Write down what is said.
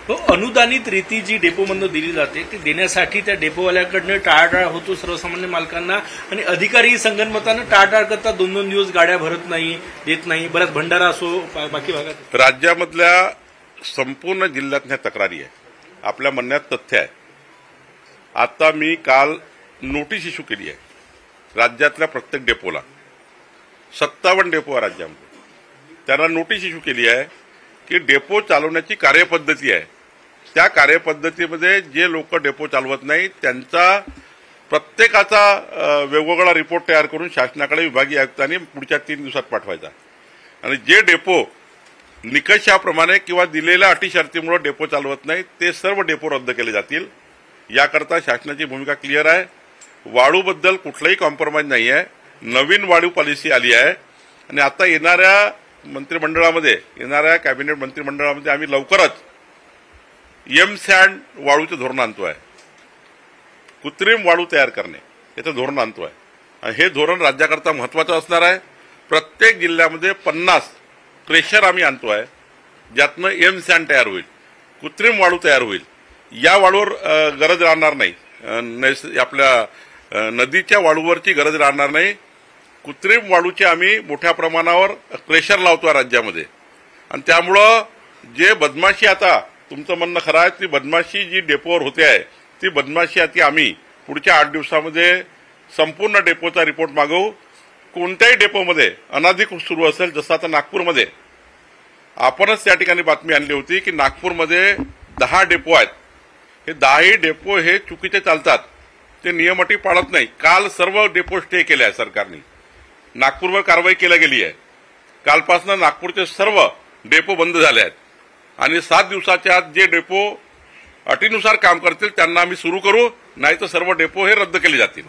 तो अनुदानित रेती जी डेपोमधून दिली जाते ती देण्यासाठी त्या डेपोवाल्याकडनं टाळाटाळ होतो सर्वसामान्य मालकांना, आणि अधिकारी संगनमतानं टाळाटाळ करतात. 2-2 दिवस गाड्या भरत नाही, देत नाही. बऱ्याच भंडारा असो बाकी भागात राज्यामधल्या संपूर्ण जिल्ह्यातल्या तक्रारी आहे. आपल्या म्हणण्यात तथ्य आहे. आता मी काल नोटीस इश्यू केली आहे राज्यातल्या प्रत्येक डेपोला. 57 डेपो आहे राज्यामध्ये. त्यांना नोटीस इश्यू केली आहे की डेपो चालवण्याची कार्यपद्धती आहे, त्या कार्यपद्धतीमध्ये जे लोक डेपो चालवत नाही त्यांचा प्रत्येकाचा वेगवेगळा रिपोर्ट तयार करून शासनाकडे विभागीय आयुक्तांनी पुढच्या 3 दिवसात पाठवायचा. आणि जे डेपो निकषाप्रमाणे किंवा दिलेल्या अटी शर्तीमुळे डेपो चालवत नाही ते सर्व डेपो रद्द केले जातील. याकरता शासनाची भूमिका क्लिअर आहे. वाळूबद्दल कुठलाही कॉम्प्रोमाइज नाही आहे. नवीन वाळू पॉलिसी आली आहे आणि आता येणाऱ्या मंत्रिमंडळामध्ये, येणाऱ्या कॅबिनेट मंत्रिमंडळामध्ये आम्ही लवकरच एम-सॅन्ड वाळूचं धोरण आणतोय. कृत्रिम वाळू तयार करणे याचं धोरण आणतोय. आणि हे धोरण राज्याकरता महत्वाचं असणार आहे. प्रत्येक जिल्ह्यामध्ये 50 क्रेशर आम्ही आणतोय, ज्यातनं एम-सॅन्ड तयार होईल, कृत्रिम वाळू तयार होईल. या वाळूवर गरज राहणार नाही, आपल्या नदीच्या वाळूवरची गरज राहणार नाही. कृत्रिम वाळूचे आम्ही मोठ्या प्रमाणावर क्रेशर लावतोय राज्यामध्ये. आणि त्यामुळं जे बदमाशी, आता तुमचं म्हणणं खरं आहे, ती बदमाशी जी डेपोवर होते आहे ती बदमाशी आता आम्ही पुढच्या 8 दिवसामध्ये संपूर्ण डेपोचा रिपोर्ट मागवू. कोणत्याही डेपोमध्ये अनधिकृत सुरू असेल, जसं आता नागपूरमध्ये आपणच त्या ठिकाणी बातमी आणली होती की नागपूरमध्ये 10 डेपो आहेत. हे 10ही डेपो हे चुकीचे चालतात, ते नियम अटी पाळत नाही. काल सर्व डेपो स्टे केले आहे सरकारने. नागपूरवर कारवाई केली गेली आहे. कालपासून नागपूरचे सर्व डेपो बंद झाले आहेत आणि 7 दिवसाच्या आत जे डेपो अटीनुसार काम करतील त्यांना आम्ही सुरू करू, नाही तर सर्व डेपो हे रद्द केले जातील.